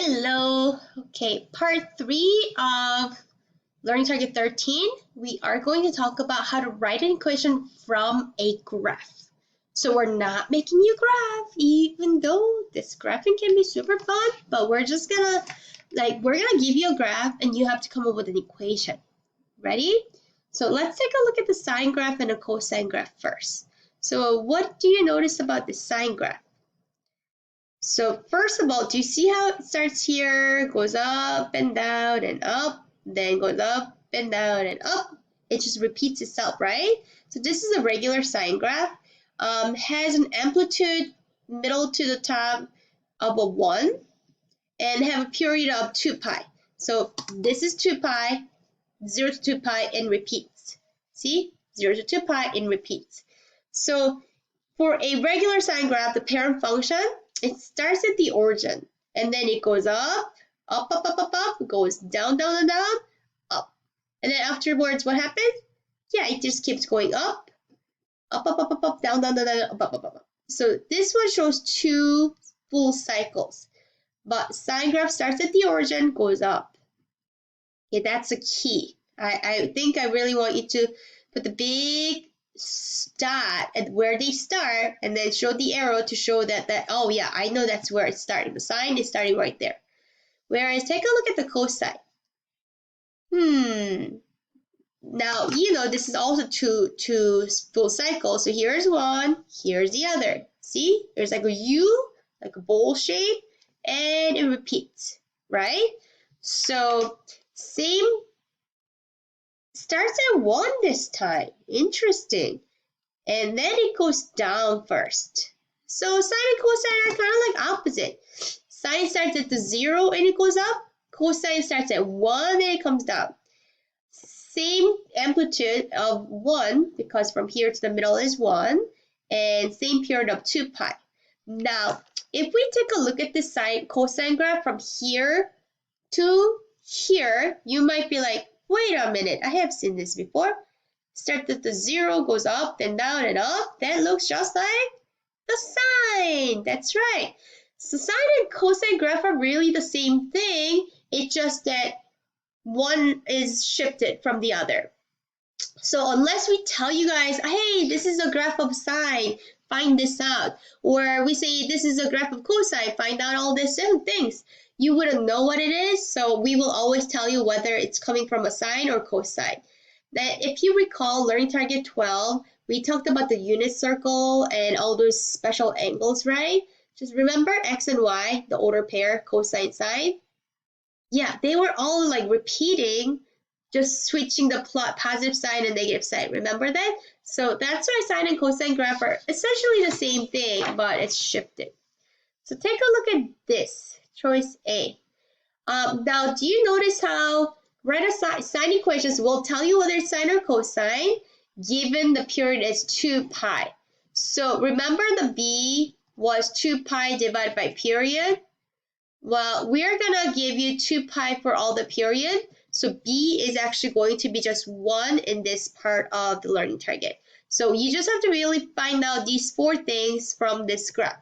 Hello. Okay, part 3 of Learning Target 13. We are going to talk about how to write an equation from a graph. So we're not making you graph, even though this graphing can be super fun, but we're just gonna, give you a graph and you have to come up with an equation. Ready? So let's take a look at the sine graph and a cosine graph first. So what do you notice about the sine graph? So first of all, do you see how it starts here, goes up and down and up, then goes up and down and up? It just repeats itself, right? So this is a regular sine graph. Has an amplitude middle to the top of a 1 and have a period of 2 pi. So this is 2 pi, 0 to 2 pi, and repeats. See? 0 to 2 pi and repeats. So for a regular sine graph, the parent function, it starts at the origin, and then it goes up, goes down, down, up. And then afterwards, what happens? Yeah, it just keeps going up, down, up. So this one shows 2 full cycles. But sine graph starts at the origin, goes up. Okay, that's a key. I think I really want you to put the big dot at where they start and then show the arrow to show that oh yeah, I know that's where it's starting. The sine is starting right there. Whereas take a look at the cosine. Now this is also two full cycles. So here's one, here's the other. See, there's like a U, like a bowl shape, and it repeats, right? So same. Starts at 1 this time. Interesting. And then it goes down first. So sine and cosine are kind of like opposite. Sine starts at the 0 and it goes up. Cosine starts at 1 and it comes down. Same amplitude of 1 because from here to the middle is 1. And same period of 2 pi. Now, if we take a look at this cosine graph from here to here, you might be like, wait a minute, I have seen this before. Starts at the 0, goes up and down and up. That looks just like the sine. That's right. So sine and cosine graph are really the same thing. It's just that one is shifted from the other. So unless we tell you guys, hey, this is a graph of sine, find this out. Or we say this is a graph of cosine, find out all these different things. You wouldn't know what it is, so we will always tell you whether it's coming from a sine or cosine. That if you recall, Learning Target 12, we talked about the unit circle and all those special angles, right? Just remember x and y, the order pair, cosine, sine. Yeah, they were all like repeating, just switching the positive sign and negative sign. Remember that? So that's why sine and cosine graph are essentially the same thing, but it's shifted. So take a look at this. Choice A. Now, do you notice how write a sine equations will tell you whether it's sine or cosine given the period is 2 pi. So remember the B was 2 pi divided by period? Well, we're going to give you 2 pi for all the period. So B is actually going to be just 1 in this part of the learning target. So you just have to really find out these 4 things from this graph.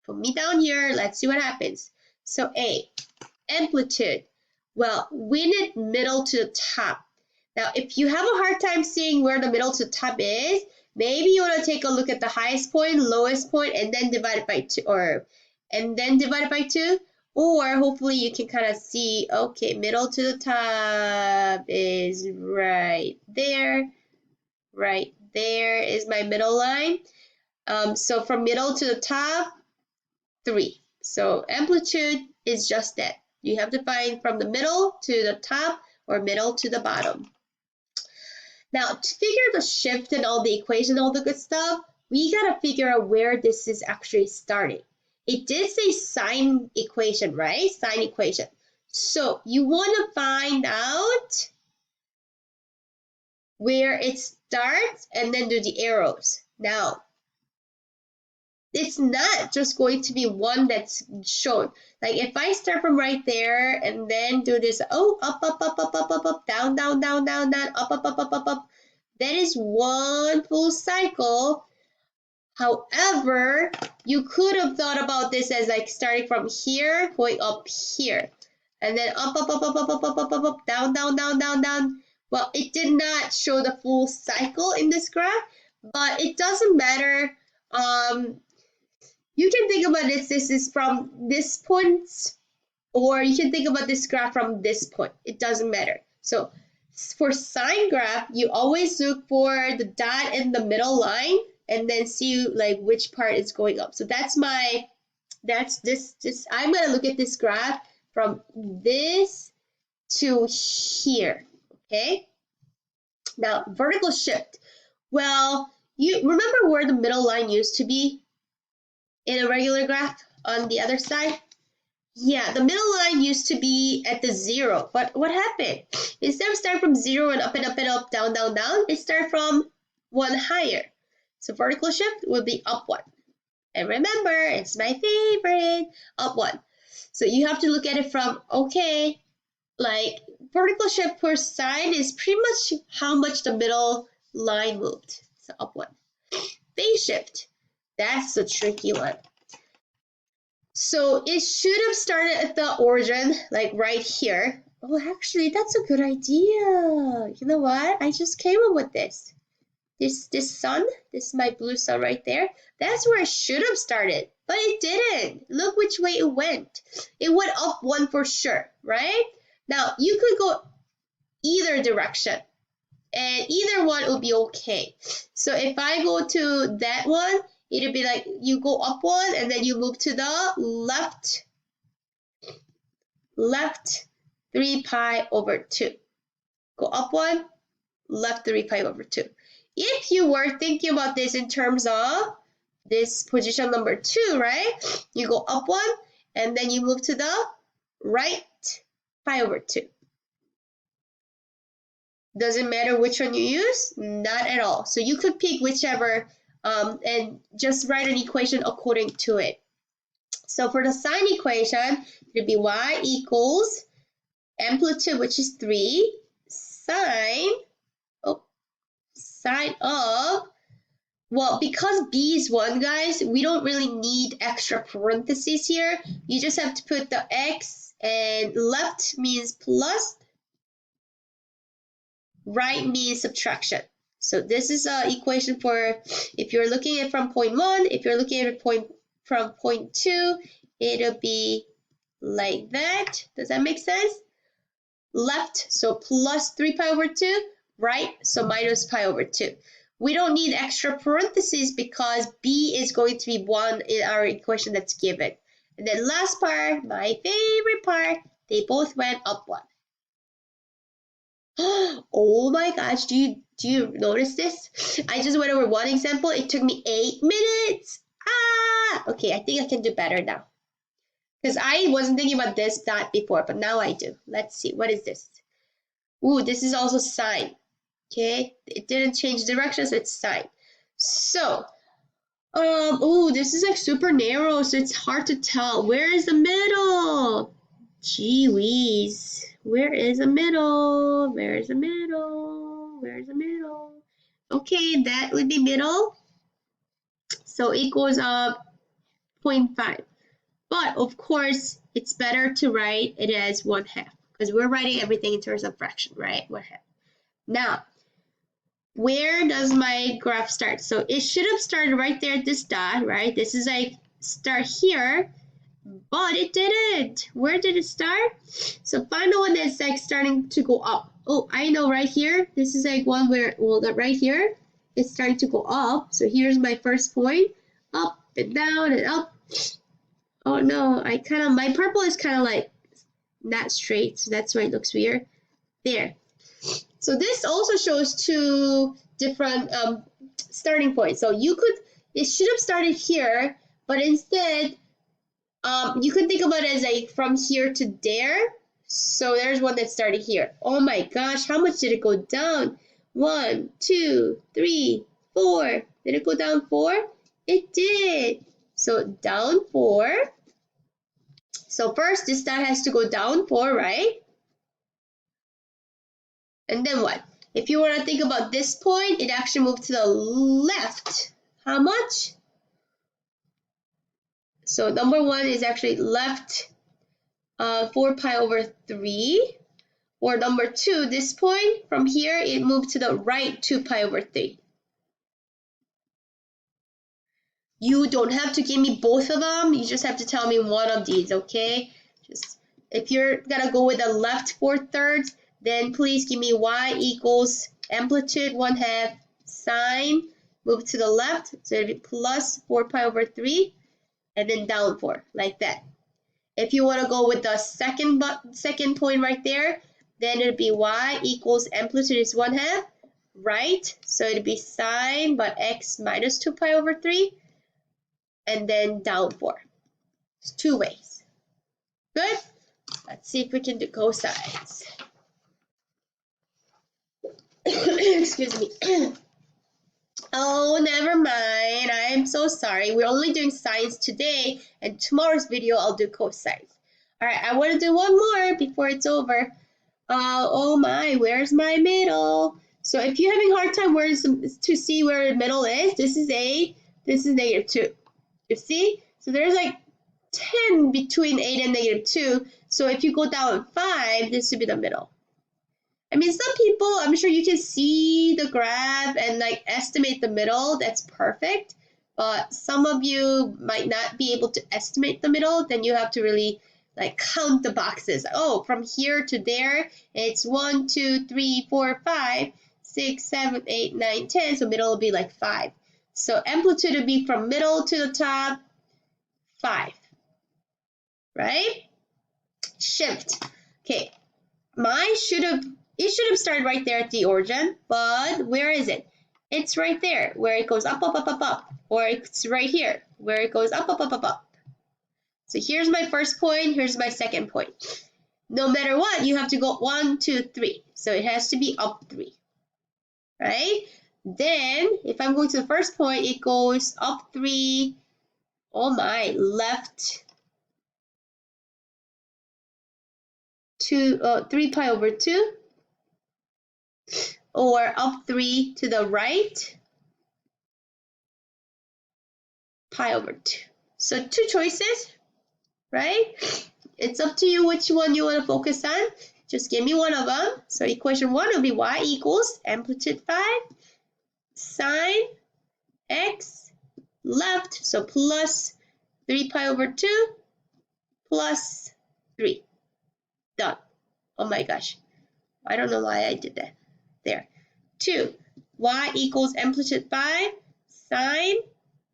Put me down here. Let's see what happens. So A, amplitude. Well, we need middle to the top. Now, if you have a hard time seeing where the middle to the top is, maybe you want to take a look at the highest point, lowest point, and then divide it by 2, or hopefully you can kind of see, okay, middle to the top is right there. Right there is my middle line. So from middle to the top, 3. So amplitude is just that. You have to find from the middle to the top or middle to the bottom. Now, to figure the shift and all the equation, all the good stuff, we got to figure out where this is actually starting. It did say sine equation, right? Sine equation. So you want to find out where it starts and then do the arrows. Now, it's not just going to be one that's shown. Like if I start from right there and then do this, up, down, up, that is one full cycle. However, you could have thought about this as like starting from here, going up here, and then up, up, up, up, up, up, up, up, up, up, down, down, down, down, down. Well, it did not show the full cycle in this graph, but it doesn't matter. You can think about this is from this point, or you can think about this graph from this point. It doesn't matter. So for sine graph, you always look for the dot in the middle line and then see like which part is going up. So that's this. I'm gonna look at this graph from this to here, okay? Now, vertical shift. Well, you remember where the middle line used to be in a regular graph on the other side? Yeah, the middle line used to be at the 0, but what happened? Instead of starting from 0 and up and up and up, down, down, down, it started from 1 higher. So vertical shift would be up 1. And remember, it's my favorite, up 1. So you have to look at it from, okay, like vertical shift per side is pretty much how much the middle line moved. So up 1. Phase shift, that's the tricky one. So it should have started at the origin, like right here. Oh, actually, that's a good idea. You know what? I just came up with this. This sun, this is my blue sun right there. That's where it should have started, but it didn't. Look which way it went. It went up 1 for sure, right? Now, you could go either direction, and either one would be okay. So if I go to that one, it'll be like you go up 1 and then you move to the left 3 pi over 2. Go up 1, left 3 pi over 2. If you were thinking about this in terms of this position number 2, right? You go up 1 and then you move to the right pi over 2. Doesn't matter which one you use, not at all. So you could pick whichever and just write an equation according to it. So for the sine equation, it would be y equals amplitude, which is 3, sine of, well, because b is 1, guys, we don't really need extra parentheses here. You just have to put the x, and left means plus, right means subtraction. So this is an equation for if you're looking at it from point 1, if you're looking at it from point 2, it'll be like that. Does that make sense? Left, so plus 3 pi over 2, right, so minus pi over 2. We don't need extra parentheses because b is going to be 1 in our equation that's given. And then last part, my favorite part, they both went up 1. Oh my gosh, do you notice this? I just went over one example. It took me 8 minutes. Okay, I think I can do better now. Because I wasn't thinking about this dot before, but now I do. Let's see, what is this? Ooh, this is also sine. Okay, it didn't change direction, so it's sine. So, ooh, this is like super narrow, so it's hard to tell. Where is the middle? Gee whiz. Where is the middle? Where is the middle? Where is the middle? Okay, that would be middle. So it goes up 0.5. But of course, it's better to write it as 1/2 because we're writing everything in terms of fraction, right? 1/2. Now, where does my graph start? So it should have started right there at this dot, right? This is like start here, but it didn't. Where did it start? So find the one that's like starting to go up. Oh, I know right here. This is like one where, well, right here, it's starting to go up. So here's my first point, up and down and up. Oh no, my purple is kind of like not straight, so that's why it looks weird. There. So this also shows 2 different starting points. So it should have started here, but instead, you could think about it as like from here to there. So there's one that started here. Oh my gosh, how much did it go down? 1, 2, 3, 4. Did it go down 4? It did. So down 4. So first, this dot has to go down 4, right? And then what? If you want to think about this point, it actually moved to the left. How much? So number 1 is actually left 4 pi over 3. Or number 2, this point, from here, it moved to the right 2 pi over 3. You don't have to give me both of them. You just have to tell me one of these, okay? Just if you're gonna go with the left 4/3, then please give me y equals amplitude 1/2 sine, move to the left, so it'll be plus 4 pi over 3, and then down 4, like that. If you want to go with the second point right there, then it'll be y equals amplitude is 1/2, right? So it'll be sine, but x minus 2 pi over 3, and then down 4. It's 2 ways. Good? Let's see if we can do cosines. Excuse me. Oh, never mind. I'm so sorry. We're only doing sines today, and tomorrow's video I'll do cosines. All right, I want to do one more before it's over. Oh my, where's my middle? So if you're having a hard time to see where the middle is, this is A, this is -2. You see? So there's like 10 between 8 and -2. So if you go down 5, this would be the middle. I mean, some people, I'm sure you can see the graph and like estimate the middle. That's perfect. But some of you might not be able to estimate the middle. Then you have to really like count the boxes. Oh, from here to there, it's 1, 2, 3, 4, 5, 6, 7, 8, 9, 10. So middle will be like 5. So amplitude would be from middle to the top, 5. Right? Shift. Okay. It should have started right there at the origin, but where is it? It's right there, where it goes up, up, up, up, up. Or it's right here, where it goes up, up, up, up, up. So here's my first point, here's my second point. No matter what, you have to go 1, 2, 3. So it has to be up 3, right? Then, if I'm going to the first point, it goes up 3, oh my, left 3 pi over 2. Or up 3 to the right, pi over 2. So 2 choices, right? It's up to you which one you want to focus on. Just give me one of them. So equation 1 will be y equals amplitude 5 sine x left, so plus 3 pi over 2 plus 3. Done. Oh my gosh. I don't know why I did that. There. 2. Y equals amplitude 5 sine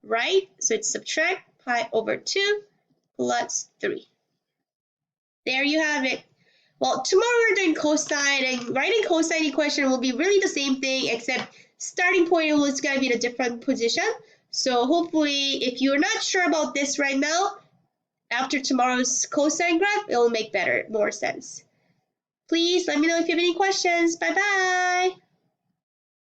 right, so it's subtract pi over 2 plus 3. There you have it. Well, tomorrow we're doing cosine, and writing cosine equation will be really the same thing, except starting point is going to be in a different position. So hopefully, if you're not sure about this right now, after tomorrow's cosine graph, it will make more sense. Please let me know if you have any questions. Bye-bye.